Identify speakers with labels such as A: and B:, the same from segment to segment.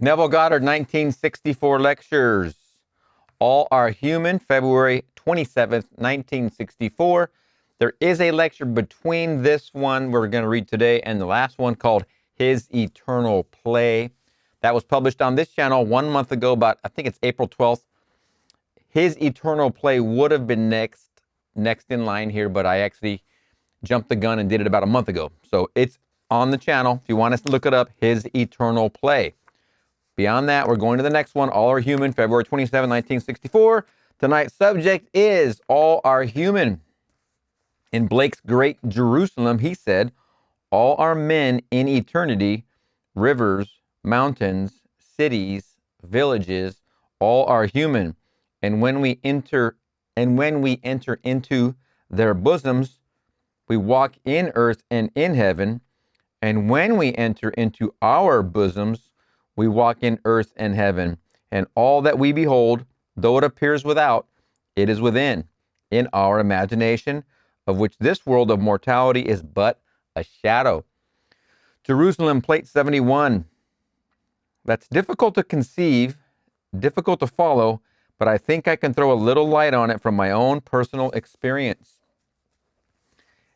A: Neville Goddard, 1964 lectures. All Are Human, February 27th, 1964. There is a lecture between this one we're going to read today and the last one called His Eternal Play. That was published on this channel 1 month ago, about, I think it's April 12th. His Eternal Play would have been next in line here, but I actually jumped the gun and did it about a month ago. So it's on the channel. If you want us to look it up, His Eternal Play. Beyond that, we're going to the next one, All Are Human, February 27, 1964. Tonight's subject is All Are Human. In Blake's Great Jerusalem, he said, all are men in eternity, rivers, mountains, cities, villages, all are human. And when we enter into their bosoms, we walk in earth and in heaven. And when we enter into our bosoms, we walk in earth and heaven. And all that we behold, though it appears without, it is within, in our imagination, of which this world of mortality is but a shadow. Jerusalem, plate 71. That's difficult to conceive, difficult to follow, but I think I can throw a little light on it from my own personal experience.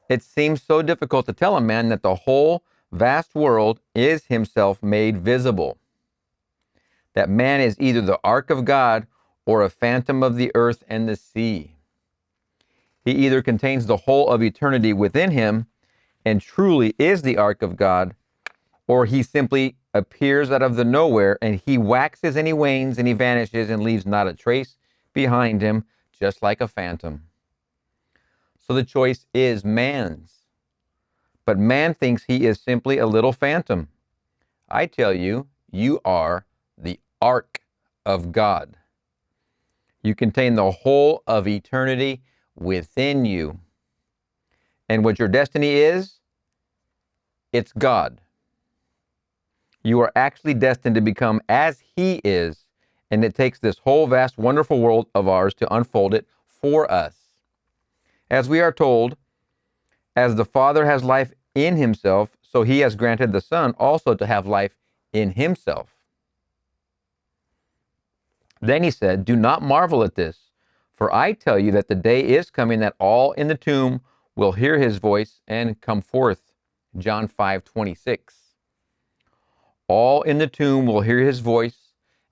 A: It seems so difficult to tell a man that the whole vast world is himself made visible. That man is either the ark of God or a phantom of the earth and the sea. He either contains the whole of eternity within him and truly is the ark of God, or he simply appears out of the nowhere and he waxes and he wanes and he vanishes and leaves not a trace behind him, just like a phantom. So the choice is man's. But man thinks he is simply a little phantom. I tell you, you are the ark of God. You contain the whole of eternity within you. And what your destiny is, it's God. You are actually destined to become as He is, and it takes this whole vast, wonderful world of ours to unfold it for us. As we are told, as the Father has life in Himself, so He has granted the Son also to have life in Himself. Then He said, do not marvel at this, for I tell you that the day is coming that all in the tomb will hear His voice and come forth. John 5:26. All in the tomb will hear His voice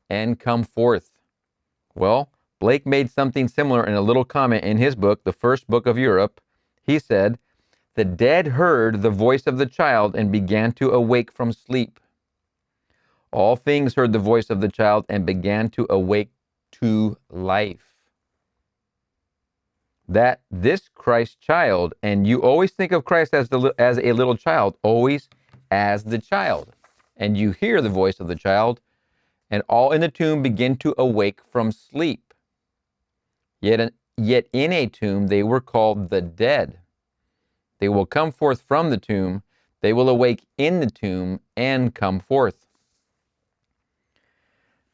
A: and come forth. Well, Blake made something similar in a little comment in his book, The First Book of Europe. He said, the dead heard the voice of the child and began to awake from sleep. All things heard the voice of the child and began to awake to life. That this Christ child, and you always think of Christ as a little child, always as the child. And you hear the voice of the child, and all in the tomb begin to awake from sleep. Yet in a tomb they were called the dead. They will come forth from the tomb. They will awake in the tomb and come forth.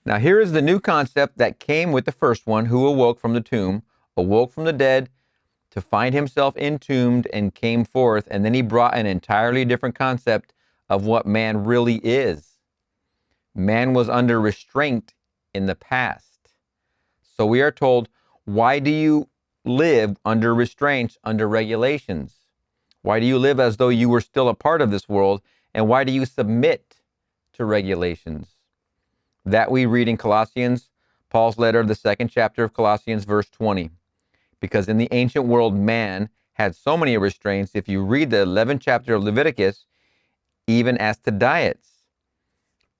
A: Now here is the new concept that came with the first one, who awoke from the tomb, awoke from the dead to find himself entombed and came forth. And then he brought an entirely different concept of what man really is. Man was under restraint in the past. So we are told, why do you live under restraints, under regulations? Why do you live as though you were still a part of this world? And why do you submit to regulations? That we read in Colossians, Paul's letter, the 2nd chapter of Colossians, verse 20. Because in the ancient world, man had so many restraints. If you read the 11th chapter of Leviticus, even as to diets.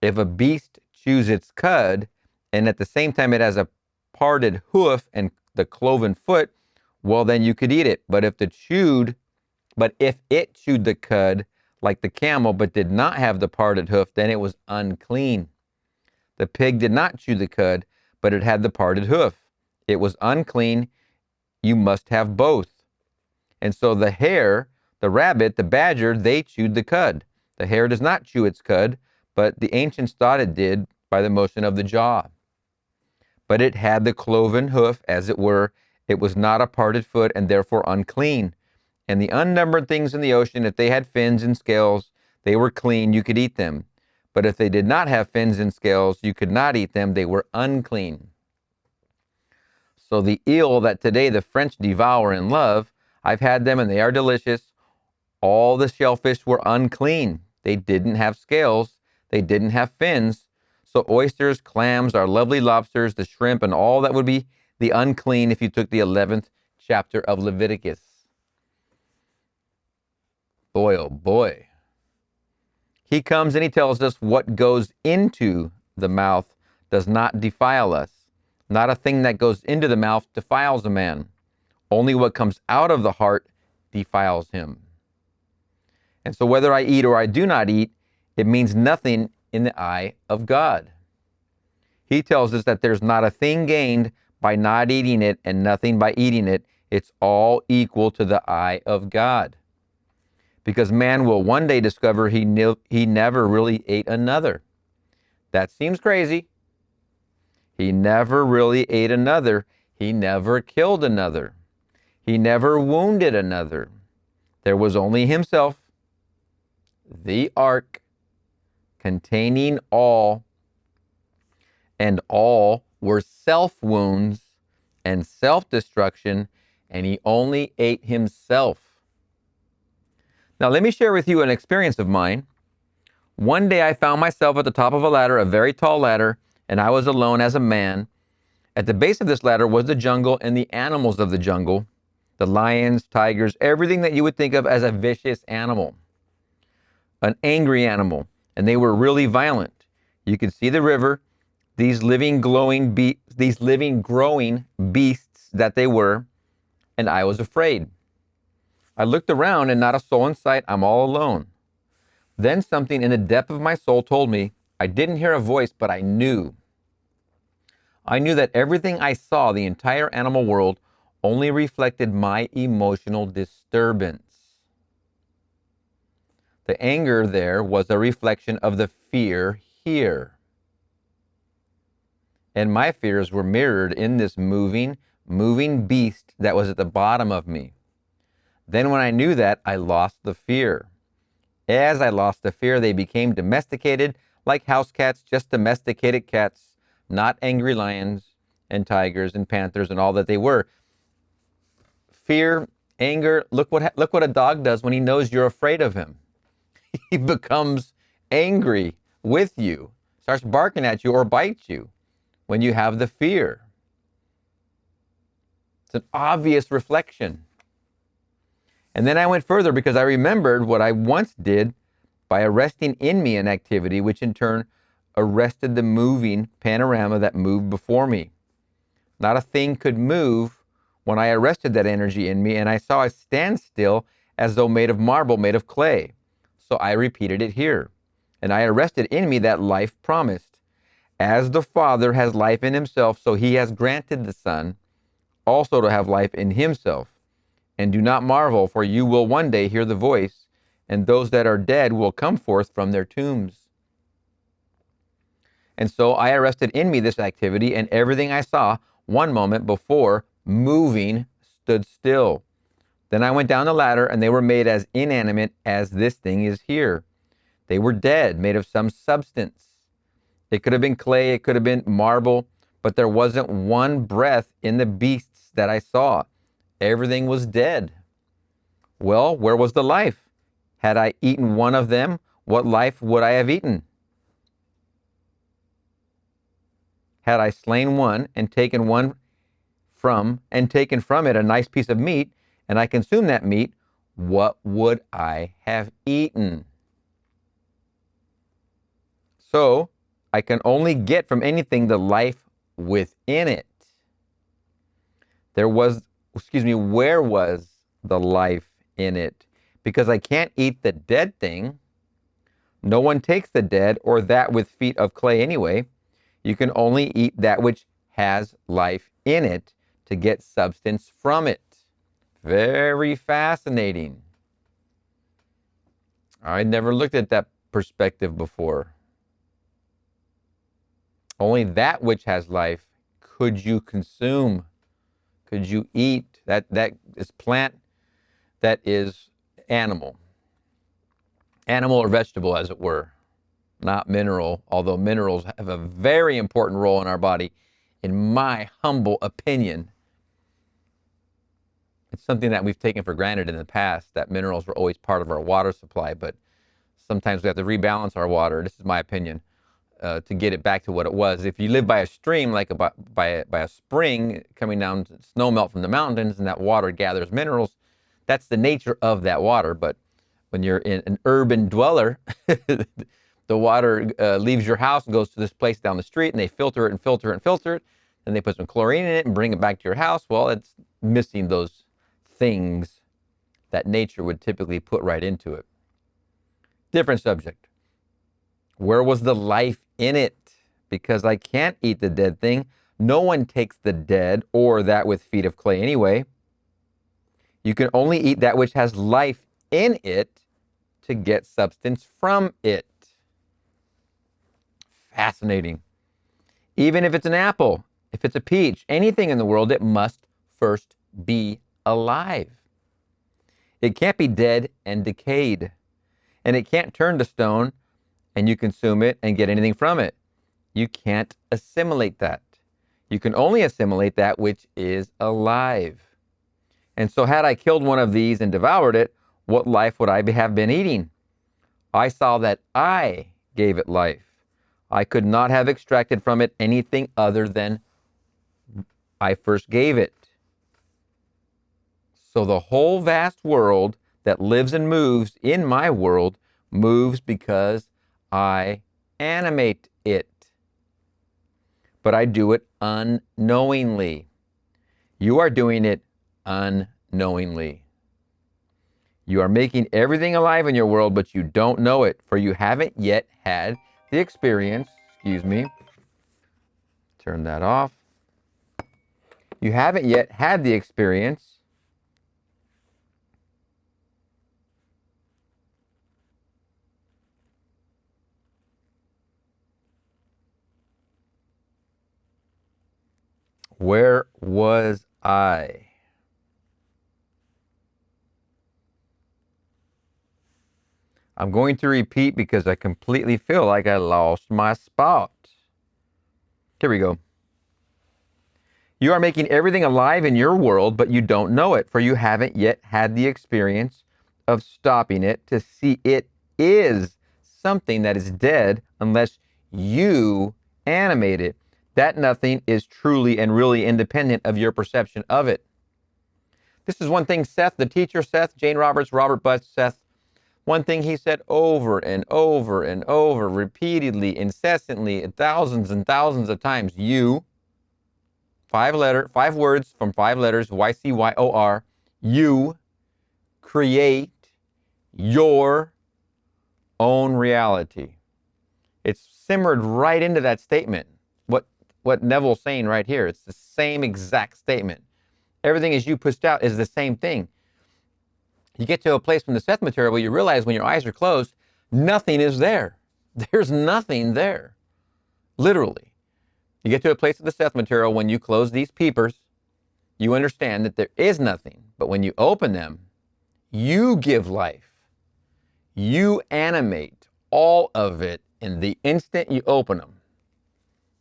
A: If a beast chews its cud, and at the same time it has a parted hoof and the cloven foot, well, then you could eat it. But if it chewed the cud like the camel, but did not have the parted hoof, then it was unclean. The pig did not chew the cud, but it had the parted hoof. It was unclean. You must have both. And so the hare, the rabbit, the badger, they chewed the cud. The hare does not chew its cud, but the ancients thought it did by the motion of the jaw. But it had the cloven hoof, as it were. It was not a parted foot, and therefore unclean. And the unnumbered things in the ocean, if they had fins and scales, they were clean, you could eat them. But if they did not have fins and scales, you could not eat them. They were unclean. So the eel that today the French devour and love, I've had them and they are delicious. All the shellfish were unclean. They didn't have scales. They didn't have fins. So oysters, clams, our lovely lobsters, the shrimp, and all that would be the unclean if you took the 11th chapter of Leviticus. Boy, oh boy. He comes and he tells us what goes into the mouth does not defile us. Not a thing that goes into the mouth defiles a man. Only what comes out of the heart defiles him. And so whether I eat or I do not eat, it means nothing in the eye of God. He tells us that there's not a thing gained by not eating it and nothing by eating it. It's all equal to the eye of God. Because man will one day discover he never really ate another. That seems crazy. He never really ate another. He never killed another. He never wounded another. There was only himself, the ark, containing all, and all were self-wounds and self-destruction, and he only ate himself. Now, let me share with you an experience of mine. One day I found myself at the top of a ladder, a very tall ladder, and I was alone as a man. At the base of this ladder was the jungle and the animals of the jungle, the lions, tigers, everything that you would think of as a vicious animal, an angry animal, and they were really violent. You could see the river, these living, growing beasts that they were, and I was afraid. I looked around and not a soul in sight. I'm all alone. Then something in the depth of my soul told me, I didn't hear a voice, but I knew. I knew that everything I saw, the entire animal world, only reflected my emotional disturbance. The anger there was a reflection of the fear here. And my fears were mirrored in this moving beast that was at the bottom of me. Then when I knew that, I lost the fear. As I lost the fear, they became domesticated like house cats, just domesticated cats, not angry lions and tigers and panthers and all that they were. Fear, anger, look what a dog does when he knows you're afraid of him. He becomes angry with you, starts barking at you or bites you when you have the fear. It's an obvious reflection. And then I went further because I remembered what I once did by arresting in me an activity, which in turn arrested the moving panorama that moved before me. Not a thing could move when I arrested that energy in me, and I saw a standstill as though made of marble, made of clay. So I repeated it here. And I arrested in me that life promised. As the Father has life in himself, so he has granted the Son also to have life in himself. And do not marvel, for you will one day hear the voice, and those that are dead will come forth from their tombs. And so I arrested in me this activity, and everything I saw one moment before moving stood still. Then I went down the ladder, and they were made as inanimate as this thing is here. They were dead, made of some substance. It could have been clay, it could have been marble, but there wasn't one breath in the beasts that I saw. Everything was dead. Well, where was the life? Had I eaten one of them, what life would I have eaten? Had I slain one and taken from it a nice piece of meat, and I consumed that meat, what would I have eaten? So, I can only get from anything the life within it. Where was the life in it? Because I can't eat the dead thing. No one takes the dead or that with feet of clay anyway. You can only eat that which has life in it to get substance from it. Very fascinating. I'd never looked at that perspective before. Only that which has life could you consume, could you eat. That is plant, that is animal or vegetable, as it were. not mineral, although minerals have a very important role in our body, in my humble opinion. It's something that we've taken for granted in the past, that minerals were always part of our water supply, but sometimes we have to rebalance our water, this is my opinion, to get it back to what it was. If you live by a stream, like by a spring coming down, snow melt from the mountains, and that water gathers minerals, that's the nature of that water. But when you're in an urban dweller, the water leaves your house and goes to this place down the street, and they filter it and filter it and filter it, and they put some chlorine in it and bring it back to your house. Well, it's missing those things that nature would typically put right into it. Different subject. Where was the life in it? Because I can't eat the dead thing. No one takes the dead or that with feet of clay anyway. You can only eat that which has life in it to get substance from it. Fascinating. Even if it's an apple, if it's a peach, anything in the world, it must first be alive. It can't be dead and decayed. And it can't turn to stone and you consume it and get anything from it. You can't assimilate that. You can only assimilate that which is alive. And so had I killed one of these and devoured it, what life would I have been eating? I saw that I gave it life. I could not have extracted from it anything other than I first gave it. So the whole vast world that lives and moves in my world moves because I animate it. But I do it unknowingly. You are doing it unknowingly. You are making everything alive in your world, but you don't know it, for you haven't yet had the experience. Excuse me. Turn that off. You haven't yet had the experience Where was I? I'm going to repeat because I completely feel like I lost my spot. Here we go. You are making everything alive in your world, but you don't know it, for you haven't yet had the experience of stopping it to see it is something that is dead unless you animate it. That nothing is truly and really independent of your perception of it. This is one thing Seth, the teacher, Seth, Jane Roberts, Robert Butts, Seth, one thing he said over and over and over, repeatedly, incessantly, thousands and thousands of times. You, five words from 5 letters, YCYOR, you create your own reality. It's simmered right into that statement. What Neville's saying right here, it's the same exact statement. Everything as you pushed out is the same thing. You get to a place from the Seth material where you realize when your eyes are closed, nothing is there. There's nothing there. Literally. You get to a place of the Seth material when you close these peepers, you understand that there is nothing. But when you open them, you give life. You animate all of it in the instant you open them.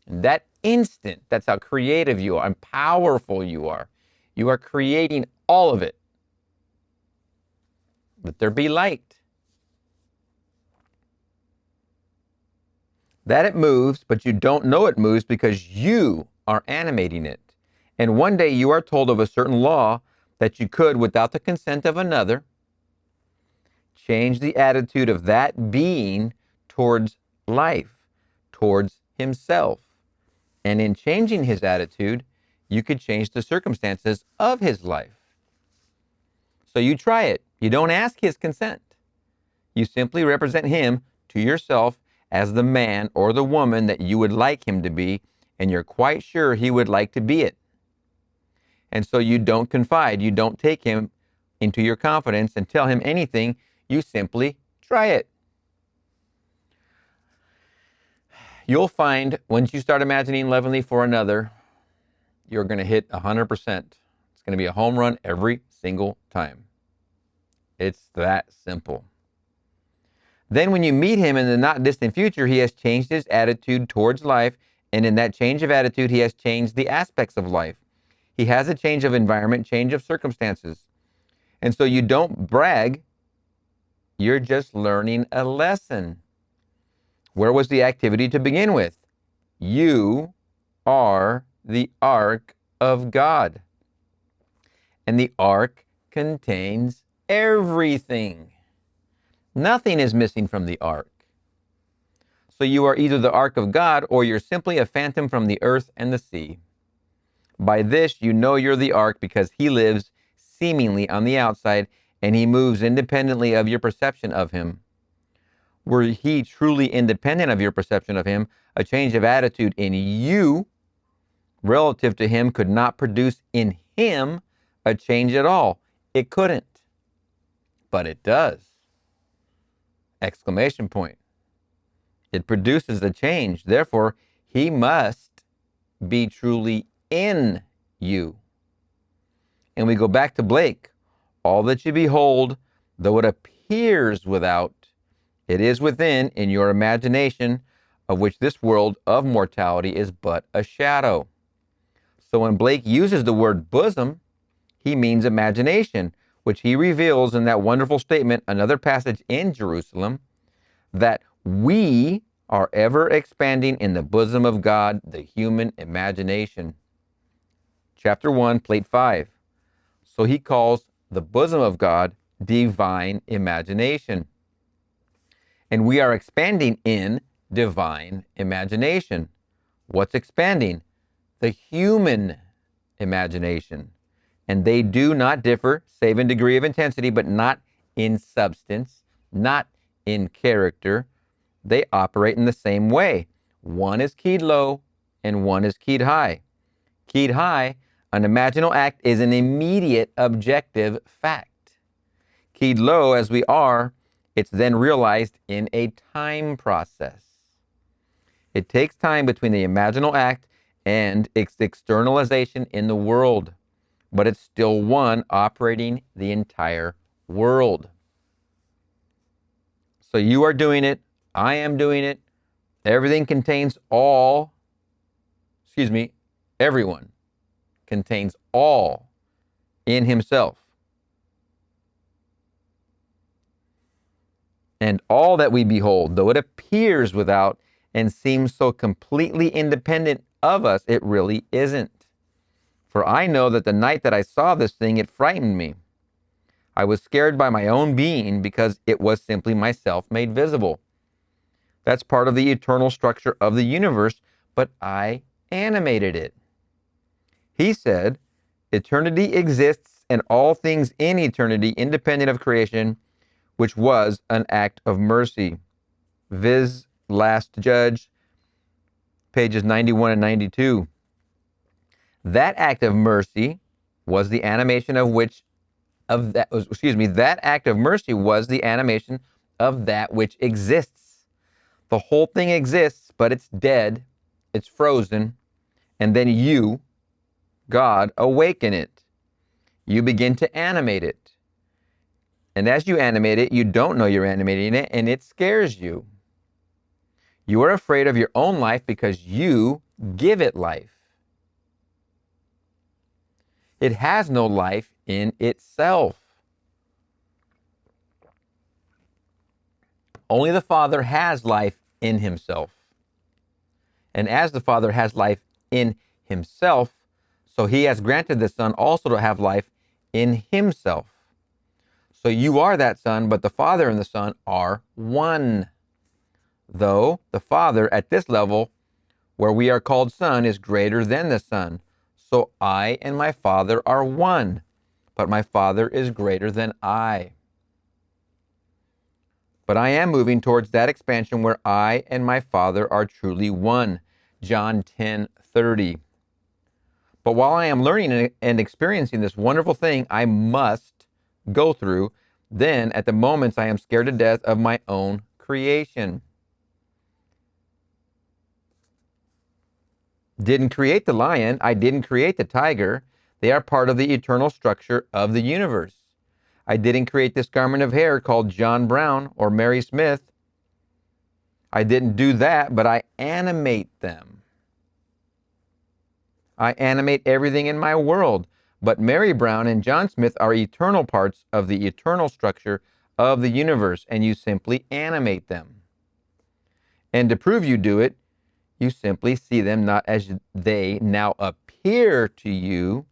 A: And that instant, that's how creative you are and powerful you are. You are creating all of it. Let there be light. That it moves, but you don't know it moves because you are animating it. And one day you are told of a certain law that you could, without the consent of another, change the attitude of that being towards life, towards himself. And in changing his attitude, you could change the circumstances of his life. So you try it. You don't ask his consent. You simply represent him to yourself as the man or the woman that you would like him to be, and you're quite sure he would like to be it. And so you don't confide. You don't take him into your confidence and tell him anything. You simply try it. You'll find once you start imagining lovingly for another, you're going to hit 100%. It's going to be a home run every single time. It's that simple. Then when you meet him in the not distant future, he has changed his attitude towards life. And in that change of attitude, he has changed the aspects of life. He has a change of environment, change of circumstances. And so you don't brag. You're just learning a lesson. Where was the activity to begin with? You are the ark of God. And the ark contains everything. Nothing is missing from the ark. So you are either the ark of God or you're simply a phantom from the earth and the sea. By this you know you're the ark because he lives seemingly on the outside and he moves independently of your perception of him. Were he truly independent of your perception of him, a change of attitude in you relative to him could not produce in him a change at all. It couldn't. But it does. Exclamation point. It produces a change. Therefore, he must be truly in you. And we go back to Blake. All that you behold, though it appears without, it is within in your imagination, of which this world of mortality is but a shadow. So when Blake uses the word bosom, he means imagination, which he reveals in that wonderful statement, another passage in Jerusalem, that we are ever expanding in the bosom of God, the human imagination. Chapter 1, plate 5. So he calls the bosom of God divine imagination. And we are expanding in divine imagination. What's expanding? The human imagination. And they do not differ, save in degree of intensity, but not in substance, not in character. They operate in the same way. One is keyed low and one is keyed high. Keyed high, an imaginal act is an immediate objective fact. Keyed low as we are, it's then realized in a time process. It takes time between the imaginal act and its externalization in the world, but it's still one operating the entire world. So you are doing it, I am doing it, everything contains all, everyone contains all in himself. And all that we behold, though it appears without and seems so completely independent of us, it really isn't. For I know that the night that I saw this thing, it frightened me. I was scared by my own being because it was simply myself made visible. That's part of the eternal structure of the universe, but I animated it. He said, eternity exists and all things in eternity independent of creation, which was an act of mercy. Viz. Last Judge, pages 91 and 92. That act of mercy was the animation that act of mercy was the animation of that which exists. The whole thing exists, but it's dead, it's frozen, and then you, God, awaken it. You begin to animate it. And as you animate it, you don't know you're animating it, and it scares you. You are afraid of your own life because you give it life. It has no life in itself. Only the Father has life in himself. And as the Father has life in himself, so he has granted the Son also to have life in himself. So you are that Son, but the Father and the Son are one. Though the Father at this level, where we are called Son, is greater than the Son. So I and my Father are one, but my Father is greater than I. But I am moving towards that expansion where I and my Father are truly one. John 10:30. But while I am learning and experiencing this wonderful thing I must go through, then at the moments I am scared to death of my own creation. Didn't create the lion. I didn't create the tiger. They are part of the eternal structure of the universe. I didn't create this garment of hair called John Brown or Mary Smith. I didn't do that, but I animate them. I animate everything in my world. But Mary Brown and John Smith are eternal parts of the eternal structure of the universe, and you simply animate them. And to prove you do it, you simply see them not as they now appear to you,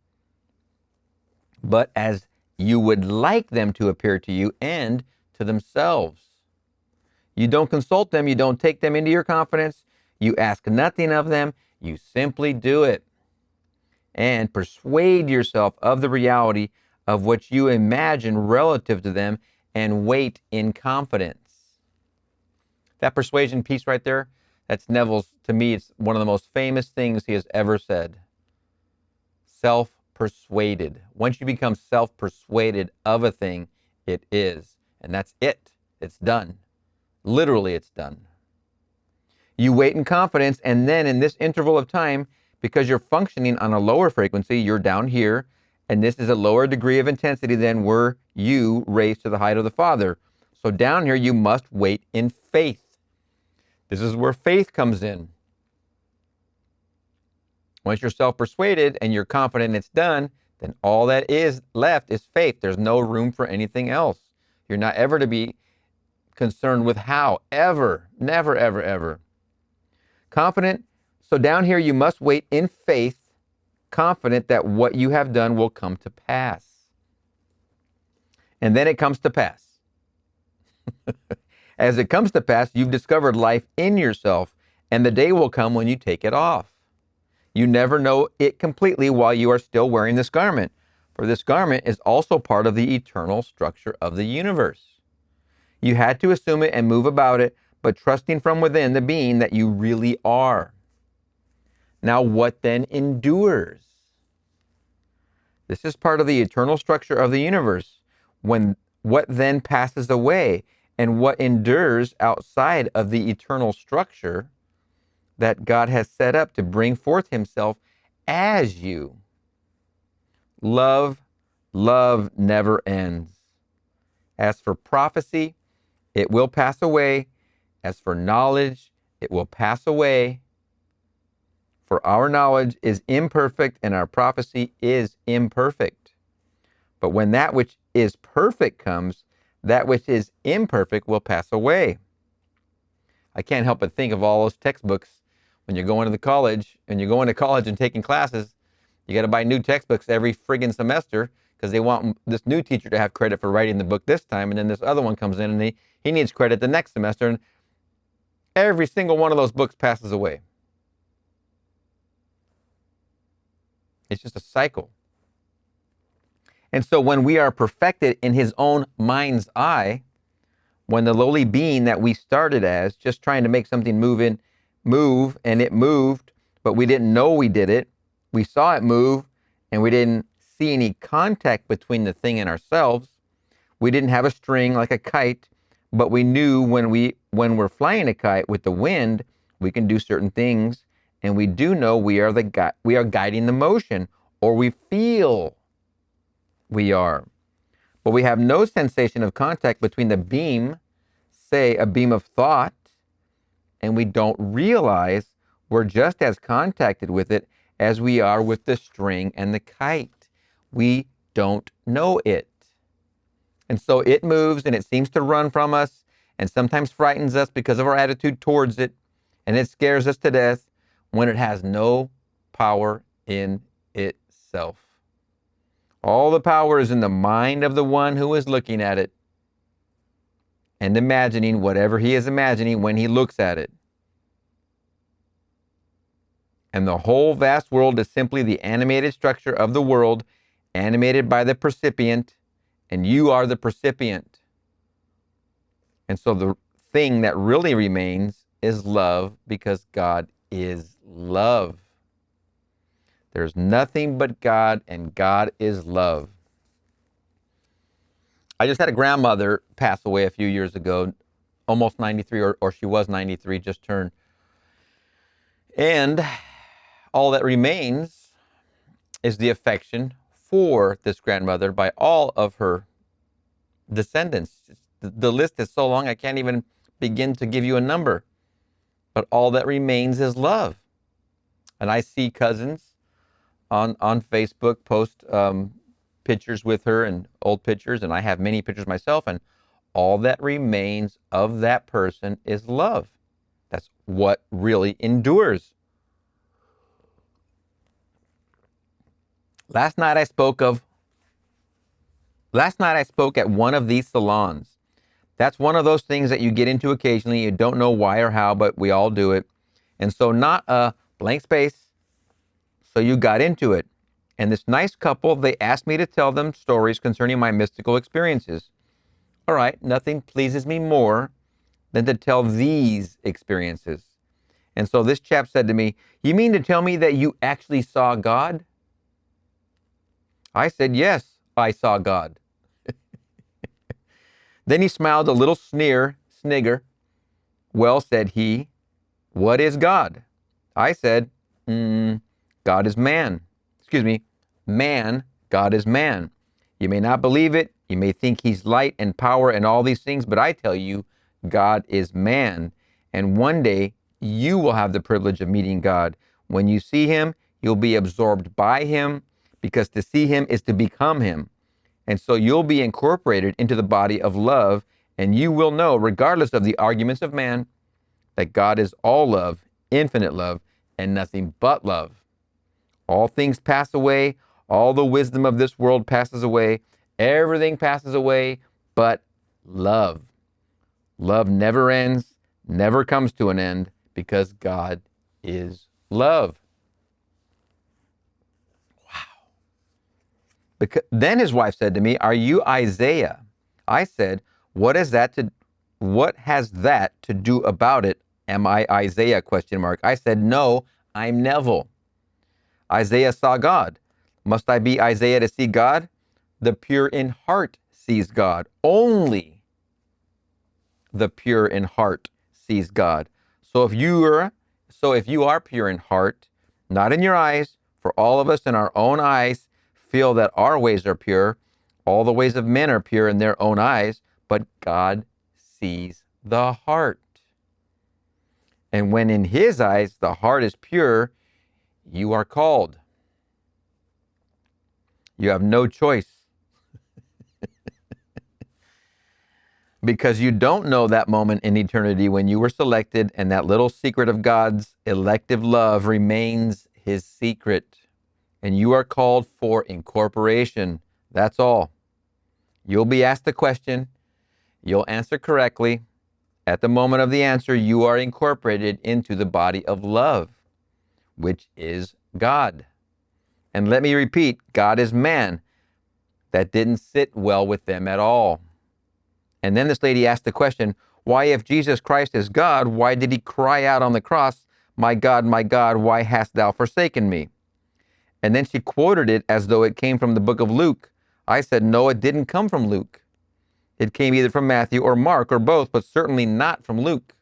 A: but as you would like them to appear to you and to themselves. You don't consult them. You don't take them into your confidence. You ask nothing of them. You simply do it. And persuade yourself of the reality of what you imagine relative to them and wait in confidence. That persuasion piece right there, that's Neville's, to me, it's one of the most famous things he has ever said. Self-persuaded. Once you become self-persuaded of a thing, it is. And that's it. It's done. Literally, it's done. You wait in confidence, and then in this interval of time, because you're functioning on a lower frequency, you're down here, and this is a lower degree of intensity than were you raised to the height of the Father. So down here, you must wait in faith. This is where faith comes in. Once you're self-persuaded and you're confident it's done, then all that is left is faith. There's no room for anything else. You're not ever to be concerned with how, ever, never, ever, ever. Confident. So down here, you must wait in faith, confident that what you have done will come to pass. And then it comes to pass. As it comes to pass, you've discovered life in yourself, and the day will come when you take it off. You never know it completely while you are still wearing this garment, for this garment is also part of the eternal structure of the universe. You had to assume it and move about it, but trusting from within the being that you really are. Now, what then endures? This is part of the eternal structure of the universe. What then passes away, and what endures outside of the eternal structure that God has set up to bring forth himself as you. Love never ends. As for prophecy, it will pass away. As for knowledge, it will pass away. For our knowledge is imperfect and our prophecy is imperfect. But when that which is perfect comes, that which is imperfect will pass away. I can't help but think of all those textbooks when you're going to the college, and you're going to college and taking classes. You got to buy new textbooks every friggin' semester because they want this new teacher to have credit for writing the book this time, and then this other one comes in and he needs credit the next semester, and every single one of those books passes away. It's just a cycle. And so when we are perfected in his own mind's eye, when the lowly being that we started as, just trying to make something move, and it moved, but we didn't know we did it. We saw it move, and we didn't see any contact between the thing and ourselves. We didn't have a string like a kite, but we knew when we're flying a kite with the wind, we can do certain things, and we do know we are guiding the motion, or we feel we are. But we have no sensation of contact between the beam, say a beam of thought, and we don't realize we're just as contacted with it as we are with the string and the kite. We don't know it. And so it moves and it seems to run from us and sometimes frightens us because of our attitude towards it, and it scares us to death when it has no power in itself. All the power is in the mind of the one who is looking at it and imagining whatever he is imagining when he looks at it. And the whole vast world is simply the animated structure of the world, animated by the percipient, and you are the percipient. And so the thing that really remains is love, because God is love. There's nothing but God, and God is love. I just had a grandmother pass away a few years ago, almost 93, or she was 93, just turned. And all that remains is the affection for this grandmother by all of her descendants. The list is so long, I can't even begin to give you a number. but all that remains is love. And I see cousins on Facebook post pictures with her and old pictures, and I have many pictures myself, and all that remains of that person is love. That's what really endures. Last night I spoke at one of these salons. That's one of those things that you get into occasionally. You don't know why or how, but we all do it. And so not a blank space. So you got into it. And this nice couple, they asked me to tell them stories concerning my mystical experiences. All right, nothing pleases me more than to tell these experiences. And so this chap said to me, "You mean to tell me that you actually saw God?" I said, "Yes, I saw God." Then he smiled a little snigger. "Well," said he, "what is God?" I said, God is man. Excuse me, man, God is man. You may not believe it. You may think he's light and power and all these things, but I tell you, God is man. And one day you will have the privilege of meeting God. When you see him, you'll be absorbed by him, because to see him is to become him. And so you'll be incorporated into the body of love, and you will know, regardless of the arguments of man, that God is all love, infinite love, and nothing but love. All things pass away. All the wisdom of this world passes away. Everything passes away but love. Love never ends, never comes to an end, because God is love. Then his wife said to me, "Are you Isaiah?" I said, what has that to do about it? Am I Isaiah? ? I said, "No, I'm Neville. Isaiah saw God. Must I be Isaiah to see God? The pure in heart sees God. Only the pure in heart sees God. So if you are pure in heart, not in your eyes, for all of us in our own eyes feel that our ways are pure, all the ways of men are pure in their own eyes, but God sees the heart. And when in his eyes the heart is pure, you are called. You have no choice. Because you don't know that moment in eternity when you were selected, and that little secret of God's elective love remains his secret. And you are called for incorporation. That's all. You'll be asked a question. You'll answer correctly. At the moment of the answer, you are incorporated into the body of love, which is God. And let me repeat, God is man. That didn't sit well with them at all. And then this lady asked the question, why, if Jesus Christ is God, why did he cry out on the cross, my God, why hast thou forsaken me?" And then she quoted it as though it came from the book of Luke. I said, no, it didn't come from Luke. It came either from Matthew or Mark or both, but certainly not from Luke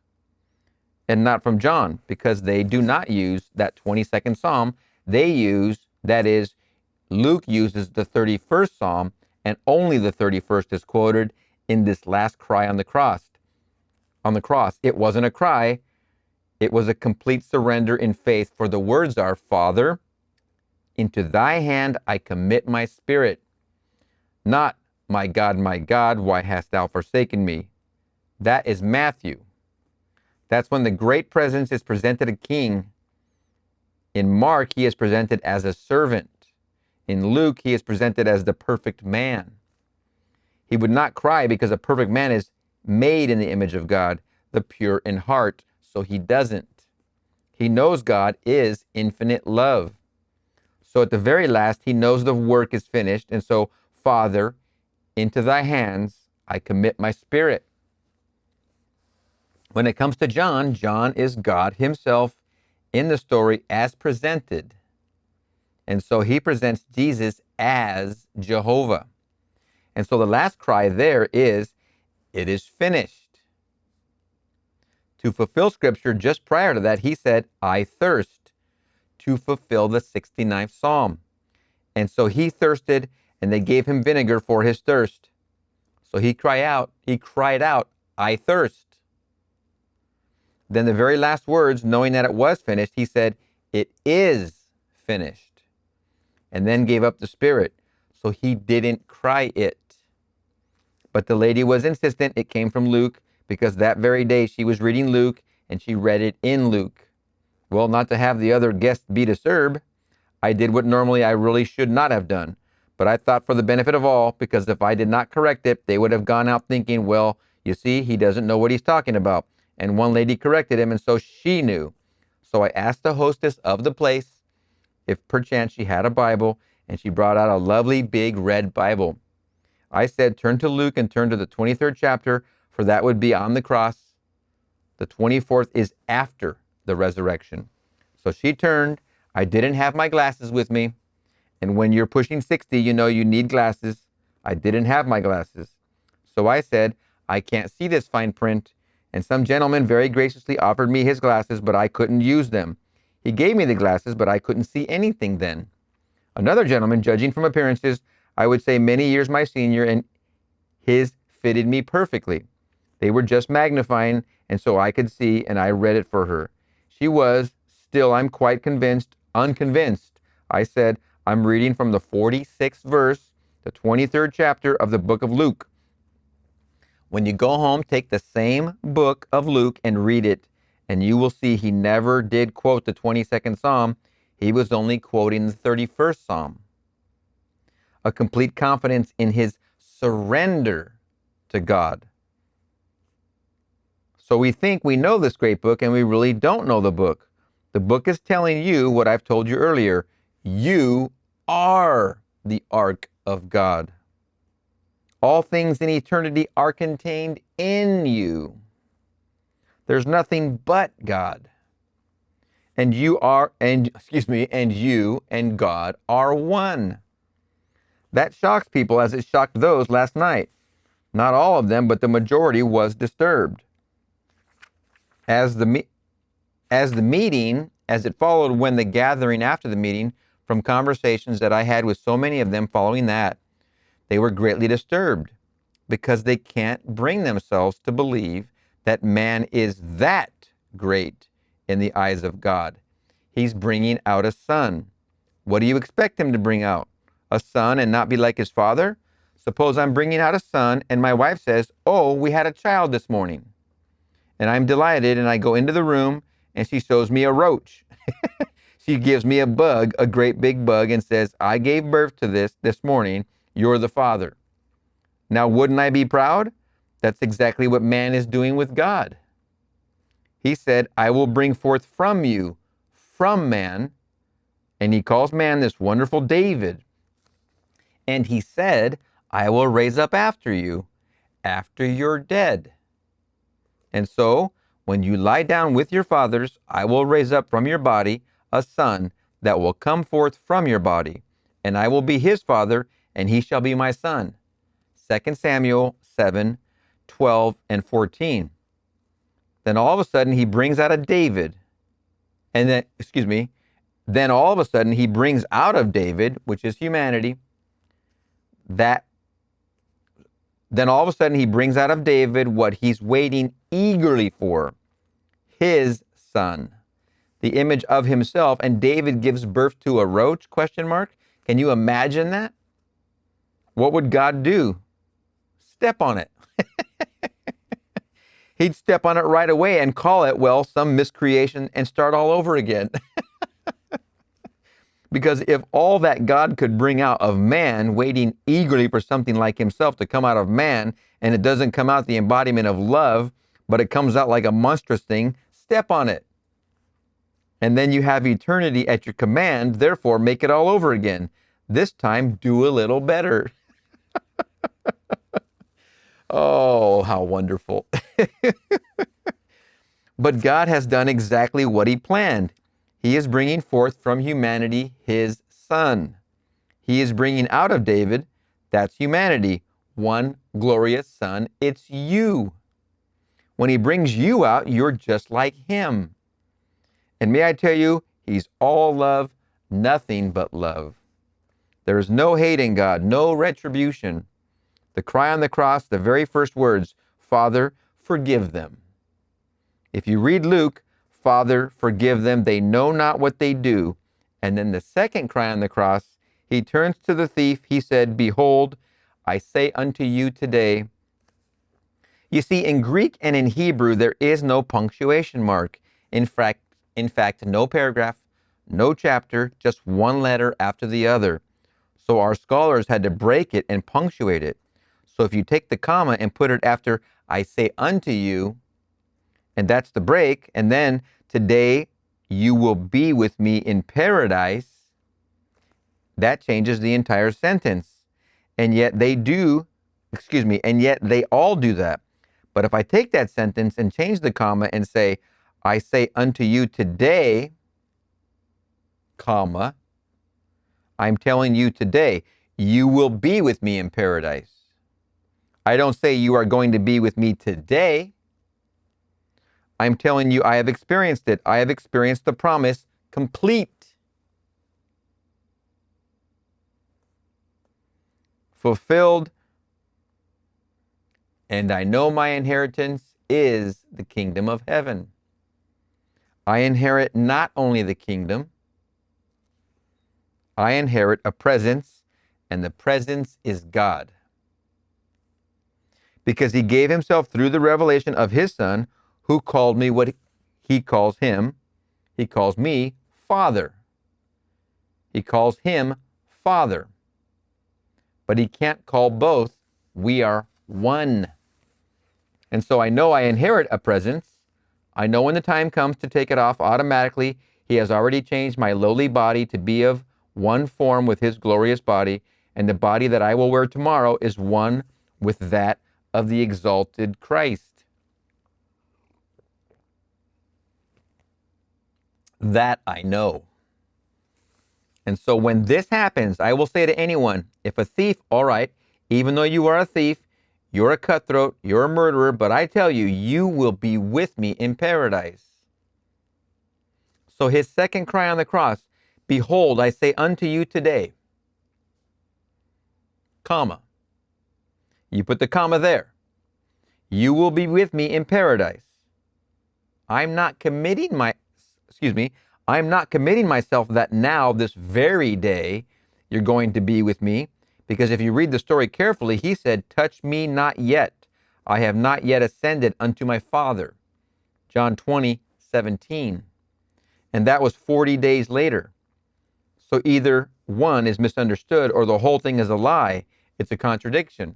A: and not from John, because they do not use that 22nd Psalm. They use, that is, Luke uses the 31st Psalm, and only the 31st is quoted in this last cry on the cross. It wasn't a cry. It was a complete surrender in faith, for the words are, Father, into thy hand I commit my spirit. Not, my God, why hast thou forsaken me? That is Matthew. That's when the great presence is presented a king. In Mark, he is presented as a servant. In Luke, he is presented as the perfect man. He would not cry because a perfect man is made in the image of God, the pure in heart, so he doesn't. He knows God is infinite love. So at the very last, he knows the work is finished, and so, Father, into thy hands I commit my spirit. When it comes to John, John is God himself in the story as presented. And so he presents Jesus as Jehovah. And so the last cry there is, it is finished. To fulfill scripture, just prior to that, he said, I thirst, to fulfill the 69th Psalm. And so he thirsted, and they gave him vinegar for his thirst. So he cried out, I thirst. Then the very last words, knowing that it was finished, he said, "It is finished," and then gave up the spirit. So he didn't cry it. But the lady was insistent it came from Luke, because that very day she was reading Luke, and she read it in Luke. Well, not to have the other guests be disturbed, I did what normally I really should not have done. But I thought for the benefit of all, because if I did not correct it, they would have gone out thinking, well, you see, he doesn't know what he's talking about. And one lady corrected him, and so she knew. So I asked the hostess of the place if perchance she had a Bible, and she brought out a lovely big red Bible. I said, turn to Luke and turn to the 23rd chapter, for that would be on the cross. The 24th is after the resurrection. So she turned. I didn't have my glasses with me. And when you're pushing 60, you know you need glasses. I didn't have my glasses. So I said, I can't see this fine print. And some gentleman very graciously offered me his glasses, but I couldn't use them. He gave me the glasses, but I couldn't see anything then. Another gentleman, judging from appearances, I would say many years my senior, and his fitted me perfectly. They were just magnifying, and so I could see, and I read it for her. She was, still I'm quite unconvinced. I said, I'm reading from the 46th verse, the 23rd chapter of the book of Luke. When you go home, take the same book of Luke and read it, and you will see he never did quote the 22nd Psalm. He was only quoting the 31st Psalm. A complete confidence in his surrender to God. So we think we know this great book, and we really don't know the book. The book is telling you what I've told you earlier. You are the ark of God. All things in eternity are contained in you. There's nothing but God. And you and God are one. That shocks people as it shocked those last night. Not all of them, but the majority was disturbed. As the meeting, as it followed when the gathering after the meeting, from conversations that I had with so many of them following that, they were greatly disturbed because they can't bring themselves to believe that man is that great in the eyes of God. He's bringing out a son. What do you expect him to bring out? A son and not be like his father? Suppose I'm bringing out a son and my wife says, oh, we had a child this morning. And I'm delighted and I go into the room and she shows me a roach. She gives me a bug, a great big bug, and says, I gave birth to this morning. You're the father. Now, wouldn't I be proud? That's exactly what man is doing with God. He said, I will bring forth from you, from man. And he calls man this wonderful David. And he said, I will raise up after you, after you're dead. And so, when you lie down with your fathers, I will raise up from your body a son that will come forth from your body, and I will be his father, and he shall be my son. 2 Samuel 7, 12, and 14. Then all of a sudden he brings out a David, then all of a sudden he brings out of David, which is humanity, then all of a sudden he brings out of David what he's waiting eagerly for, his son, the image of himself. And David gives birth to a roach, ? Can you imagine that? What would God do? Step on it. He'd step on it right away and call it, well, some miscreation and start all over again. Because if all that God could bring out of man, waiting eagerly for something like himself to come out of man, and it doesn't come out the embodiment of love, but it comes out like a monstrous thing, step on it. And then you have eternity at your command, therefore make it all over again. This time, do a little better. Oh, how wonderful. But God has done exactly what he planned. He is bringing forth from humanity his son. He is bringing out of David, that's humanity, one glorious son. It's you. When he brings you out, you're just like him. And may I tell you, he's all love, nothing but love. There is no hate in God, no retribution. The cry on the cross, the very first words, Father, forgive them. If you read Luke, Father, forgive them, they know not what they do. And then the second cry on the cross, he turns to the thief. He said, behold, I say unto you today. You see, in Greek and in Hebrew, there is no punctuation mark. In fact, no paragraph, no chapter, just one letter after the other. So our scholars had to break it and punctuate it. So if you take the comma and put it after I say unto you, and that's the break, and then today you will be with me in paradise, that changes the entire sentence. And yet and yet they all do that. But if I take that sentence and change the comma and say, I say unto you today, comma, I'm telling you today, you will be with me in paradise. I don't say you are going to be with me today. I'm telling you I have experienced it. I have experienced the promise complete, fulfilled, and I know my inheritance is the kingdom of heaven. I inherit not only the kingdom, I inherit a presence, and the presence is God. Because he gave himself through the revelation of his Son, who called me what he calls him. He calls me Father. He calls him Father. But he can't call both. We are one. And so I know I inherit a presence. I know when the time comes to take it off, automatically, he has already changed my lowly body to be of one form with his glorious body, and the body that I will wear tomorrow is one with that of the exalted Christ. That I know. And so when this happens, I will say to anyone, if a thief, all right, even though you are a thief, you're a cutthroat, you're a murderer, but I tell you, you will be with me in paradise. So his second cry on the cross, behold, I say unto you today, comma. You put the comma there. You will be with me in paradise. I'm not committing myself that now, this very day, you're going to be with me. Because if you read the story carefully, he said, touch me not yet. I have not yet ascended unto my Father. John 20:17. And that was 40 days later. So either one is misunderstood or the whole thing is a lie. It's a contradiction.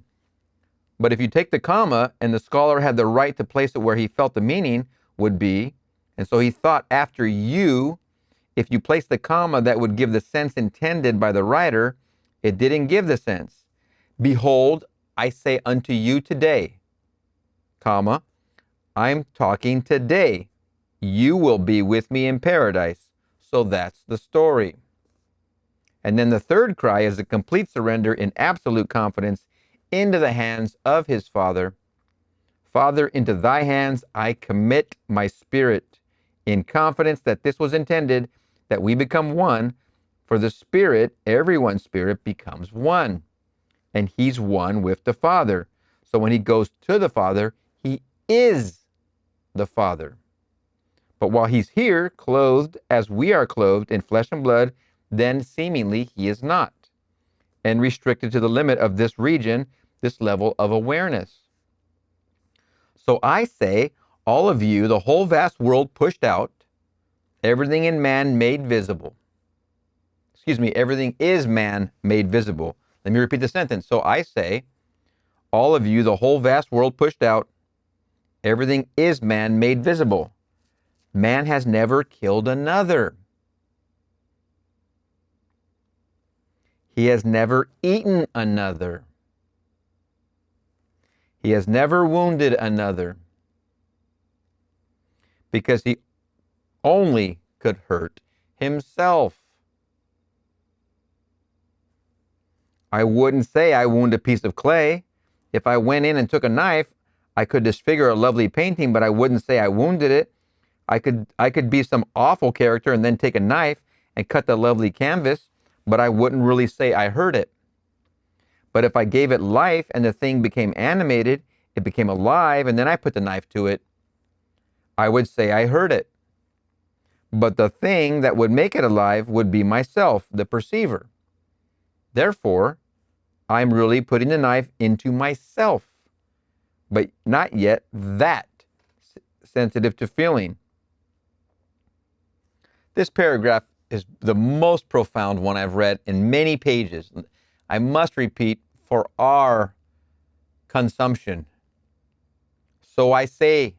A: But if you take the comma, and the scholar had the right to place it where he felt the meaning would be, and so he thought after you, if you place the comma, that would give the sense intended by the writer. It didn't give the sense. Behold, I say unto you today, comma, I'm talking today. You will be with me in paradise. So that's the story. And then the third cry is a complete surrender in absolute confidence into the hands of his Father. Father, into thy hands I commit my spirit, in confidence that this was intended, that we become one. For the Spirit, everyone's spirit becomes one. And he's one with the Father. So when he goes to the Father, he is the Father. But while he's here, clothed as we are clothed in flesh and blood, then seemingly he is not. And restricted to the limit of this region, this level of awareness. So I say, all of you, the whole vast world pushed out, everything in man made visible. Everything is man made visible. Let me repeat the sentence. So I say, all of you, the whole vast world pushed out, everything is man made visible. Man has never killed another. He has never eaten another. He has never wounded another. Because he only could hurt himself. I wouldn't say I wound a piece of clay. If I went in and took a knife, I could disfigure a lovely painting, but I wouldn't say I wounded it. I could be some awful character and then take a knife and cut the lovely canvas, but I wouldn't really say I hurt it. But if I gave it life and the thing became animated, it became alive, and then I put the knife to it, I would say I heard it. But the thing that would make it alive would be myself, the perceiver. Therefore, I'm really putting the knife into myself, but not yet that sensitive to feeling. This paragraph is the most profound one I've read in many pages. I must repeat for our consumption. So I say,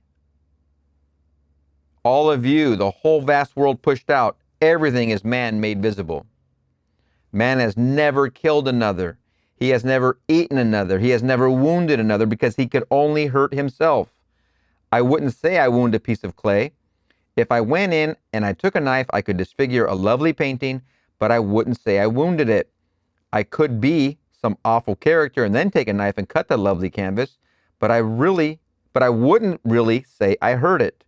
A: all of you, the whole vast world pushed out, everything is man made visible. Man has never killed another. He has never eaten another. He has never wounded another because he could only hurt himself. I wouldn't say I wound a piece of clay. If I went in and I took a knife, I could disfigure a lovely painting, but I wouldn't say I wounded it. I could be some awful character and then take a knife and cut the lovely canvas, but I wouldn't really say I hurt it.